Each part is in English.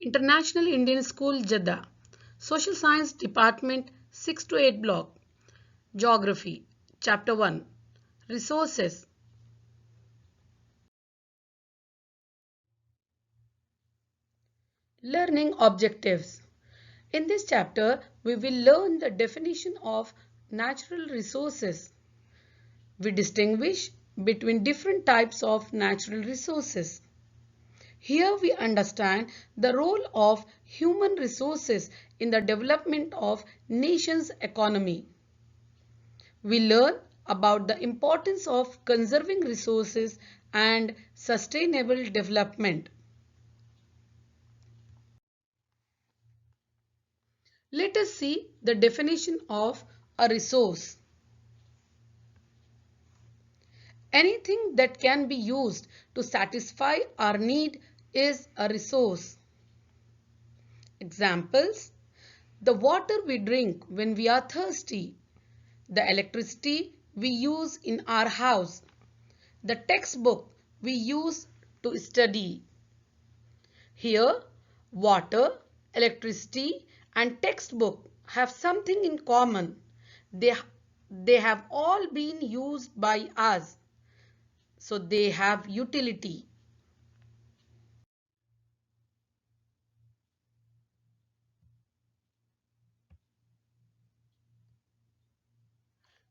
International Indian School, Jeddah. Social Science Department, 6 to 8 block. Geography. Chapter 1. Resources. Learning objectives. In this chapter, we will learn the definition of natural resources. We distinguish between different types of natural resources. Here we understand the role of human resources in the development of nation's economy. We learn about the importance of conserving resources and sustainable development. Let us see the definition of a resource. Anything that can be used to satisfy our need is a resource. Examples: the water we drink when we are thirsty, the electricity we use in our house, the textbook we use to study. Here, water, electricity, and textbook have something in common. They have all been used by us, so they have utility.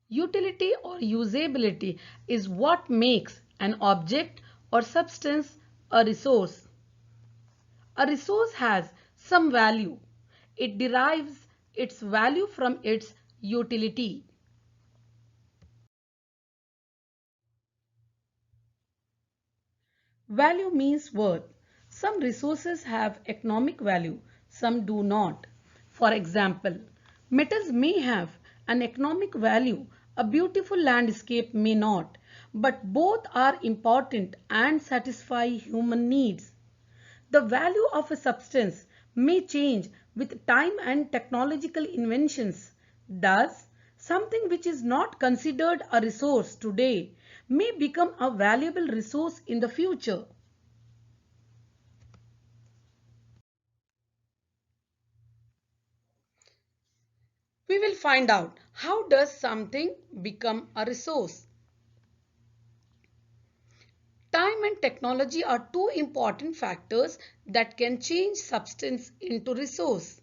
Utility or usability is what makes an object or substance a resource. A resource has some value. It derives its value from its utility. Value means worth. Some resources have economic value, some do not. For example, metals may have an economic value, a beautiful landscape may not, but both are important and satisfy human needs. The value of a substance may change with time and technological inventions. Thus, something which is not considered a resource today may become a valuable resource in the future. We will find out how does something become a resource. Time and technology are two important factors that can change substance into resource.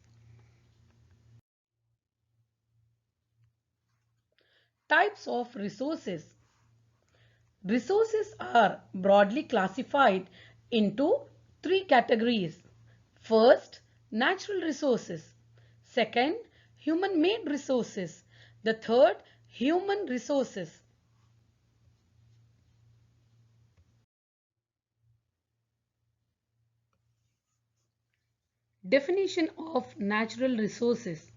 Types of resources. Resources are broadly classified into three categories. First, natural resources. Second, human-made resources. The third, human resources. Definition of natural resources.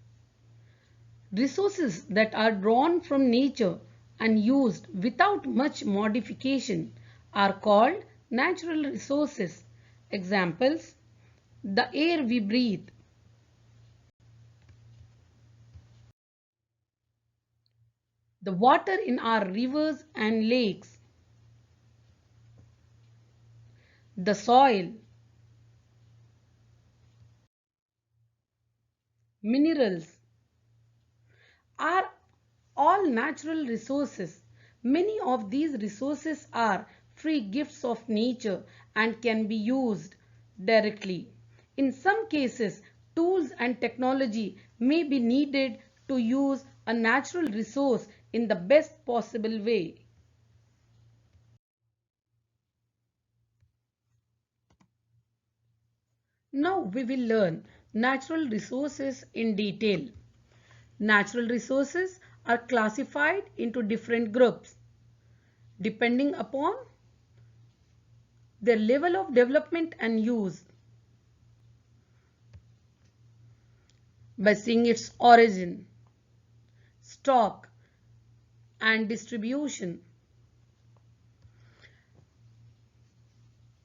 Resources that are drawn from nature and used without much modification are called natural resources. Examples: the air we breathe, the water in our rivers and lakes, the soil, minerals are all natural resources. Many of these resources are free gifts of nature and can be used directly. In some cases, tools and technology may be needed to use a natural resource in the best possible way. Now we will learn natural resources in detail. Natural resources are classified into different groups depending upon their level of development and use. By seeing its origin, stock, and distribution.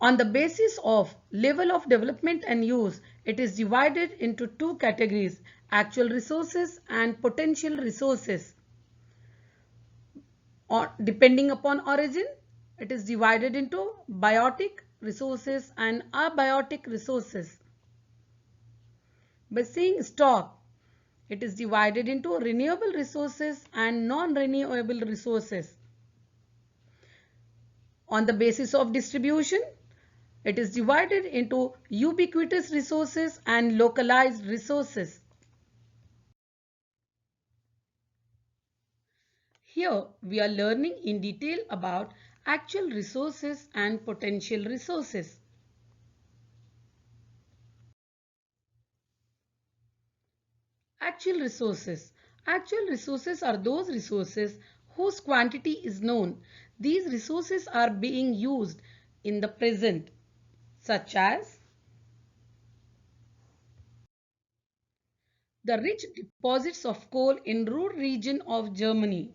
On the basis of level of development and use, it is divided into two categories: actual resources and potential resources. Or, depending upon origin, it is divided into biotic resources and abiotic resources. By saying stock, it is divided into renewable resources and non-renewable resources. On the basis of distribution, it is divided into ubiquitous resources and localized resources. Here we are learning in detail about actual resources and potential resources. Actual resources. Actual resources are those resources whose quantity is known. These resources are being used in the present, such as the rich deposits of coal in Ruhr region of Germany,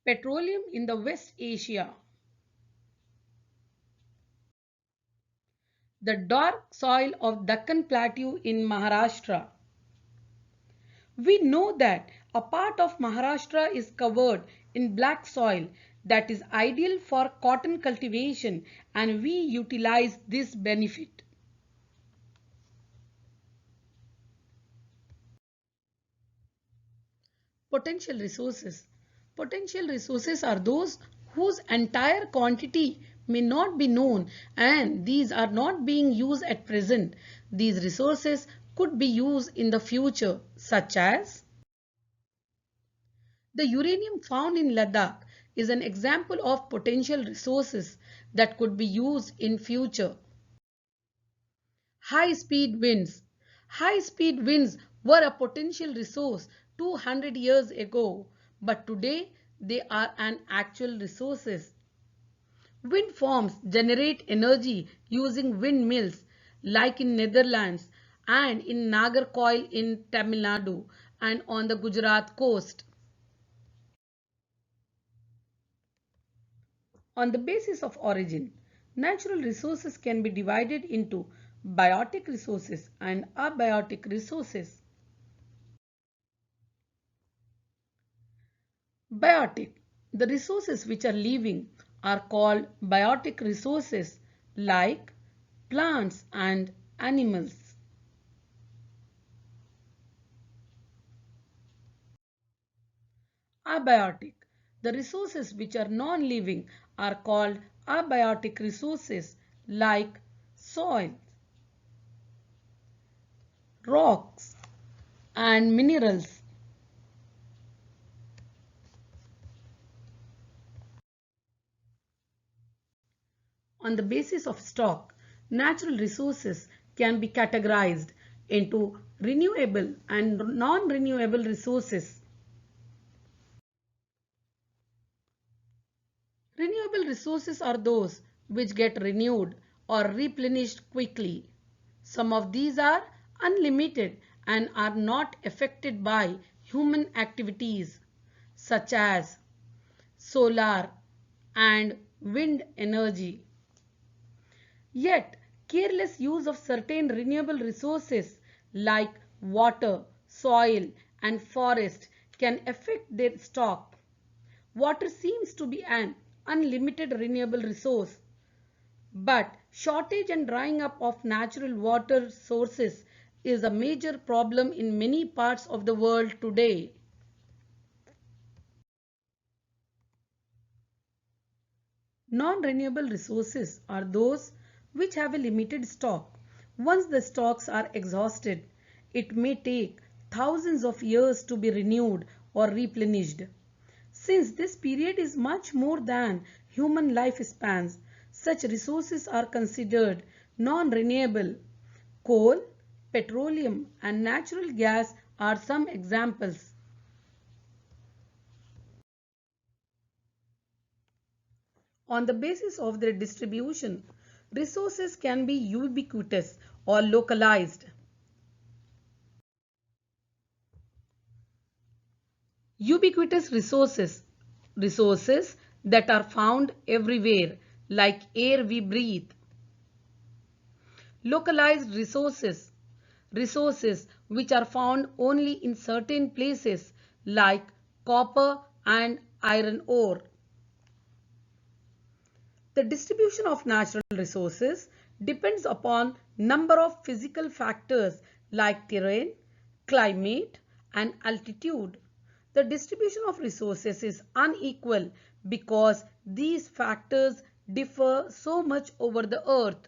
petroleum in the West Asia, the dark soil of Deccan Plateau in Maharashtra. We know that a part of Maharashtra is covered in black soil that is ideal for cotton cultivation, and we utilize this benefit. Potential resources. Potential resources are those whose entire quantity may not be known and these are not being used at present. These resources could be used in the future, such as the uranium found in Ladakh is an example of potential resources that could be used in future. High speed winds. High speed winds were a potential resource 200 years ago, but today they are an actual resources. Wind farms generate energy using windmills like in Netherlands and in Nagarcoil in Tamil Nadu and on the Gujarat coast. On the basis of origin, natural resources can be divided into biotic resources and abiotic resources. Biotic. The resources which are living are called biotic resources like plants and animals. Abiotic. The resources which are non-living are called abiotic resources like soil, rocks and minerals. On the basis of stock, natural resources can be categorized into renewable and non-renewable resources. Renewable resources are those which get renewed or replenished quickly. Some of these are unlimited and are not affected by human activities such as solar and wind energy. Yet, careless use of certain renewable resources like water, soil, and forest can affect their stock. Water seems to be an unlimited renewable resource, but shortage and drying up of natural water sources is a major problem in many parts of the world today. Non-renewable resources are those which have a limited stock. Once the stocks are exhausted, it may take thousands of years to be renewed or replenished. Since this period is much more than human lifespans, such resources are considered non-renewable. Coal, petroleum, and natural gas are some examples. On the basis of their distribution, resources can be ubiquitous or localized. Ubiquitous resources that are found everywhere, like air we breathe. Localized resources which are found only in certain places, like copper and iron ore. The distribution of natural resources depends upon number of physical factors like terrain, climate, and altitude. The distribution of resources is unequal because these factors differ so much over the earth.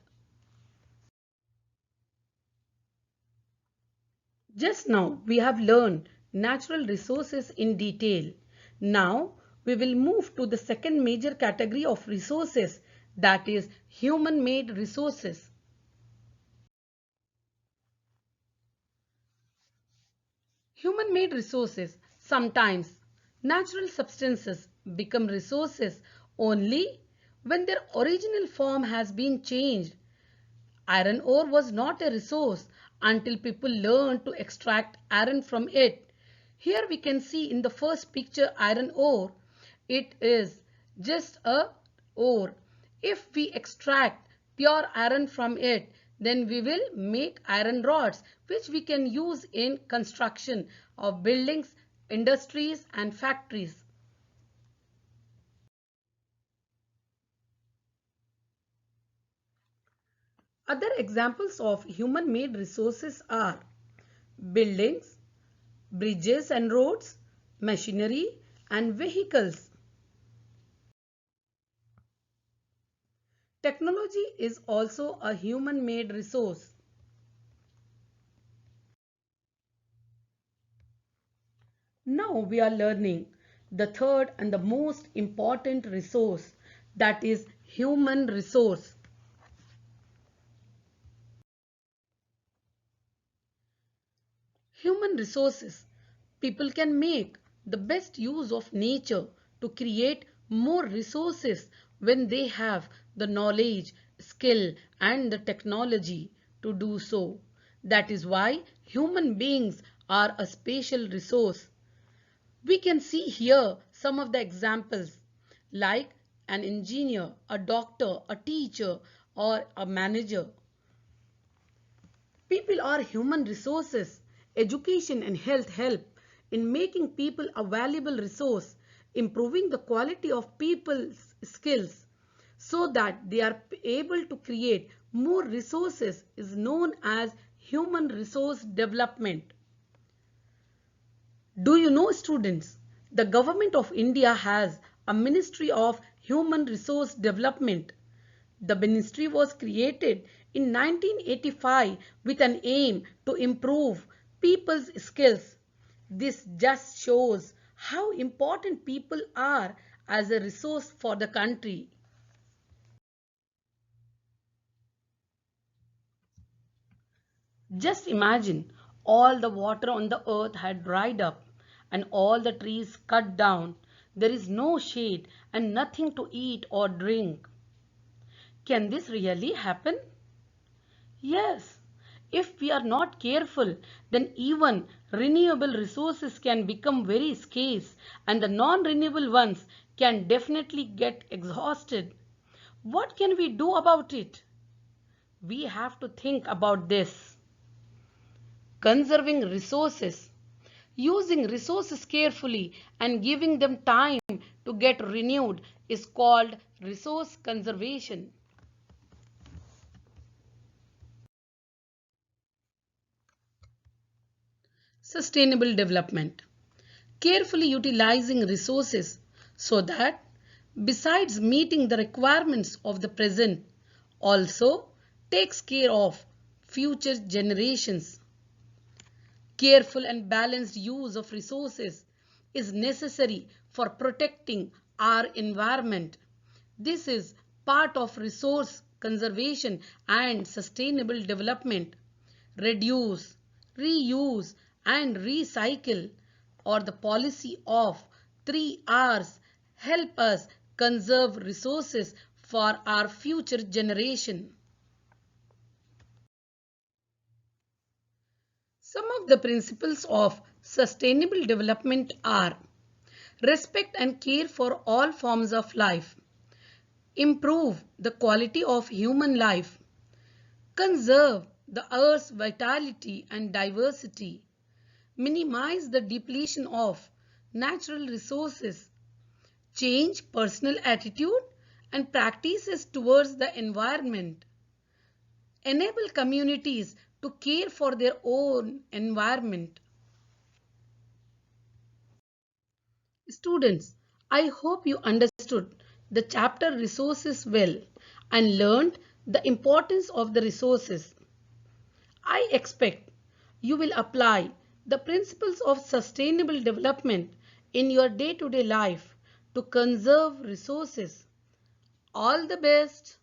Just now we have learned natural resources in detail. Now we will move to the second major category of resources, that is human-made resources. Human-made resources, sometimes natural substances, become resources only when their original form has been changed. Iron ore was not a resource until people learned to extract iron from it. Here we can see in the first picture iron ore. It is just a ore. If we extract pure iron from it, then we will make iron rods which we can use in construction of buildings, industries and factories. Other examples of human-made resources are buildings, bridges and roads, machinery and vehicles. Technology is also a human-made resource. Now we are learning the third and the most important resource, that is human resource. Human resources. People can make the best use of nature to create more resources when they have the knowledge, skill and the technology to do so. That is why human beings are a special resource. We can see here some of the examples like an engineer, a doctor, a teacher or a manager. People are human resources. Education and health help in making people a valuable resource, improving the quality of people's skills so that they are able to create more resources is known as human resource development. Do you know, students, the government of India has a Ministry of Human Resource Development. The ministry was created in 1985 with an aim to improve people's skills. This just shows how important people are as a resource for the country. Just imagine all the water on the earth had dried up and all the trees cut down. There is no shade and nothing to eat or drink. Can this really happen? Yes. If we are not careful, then even renewable resources can become very scarce and the non-renewable ones can definitely get exhausted. What can we do about it? We have to think about this. Conserving resources. Using resources carefully and giving them time to get renewed is called resource conservation. Sustainable development. Carefully utilizing resources so that besides meeting the requirements of the present, also takes care of future generations. Careful and balanced use of resources is necessary for protecting our environment. This is part of resource conservation and sustainable development. Reduce, reuse and recycle, or the policy of 3 Rs, help us conserve resources for our future generation. Some of the principles of sustainable development are respect and care for all forms of life, improve the quality of human life, conserve the earth's vitality and diversity, minimize the depletion of natural resources, change personal attitude and practices towards the environment enable communities to care for their own environment. Students, I hope you understood the chapter resources well and learned the importance of the resources. I expect you will apply the principles of sustainable development in your day-to-day life to conserve resources. All the best.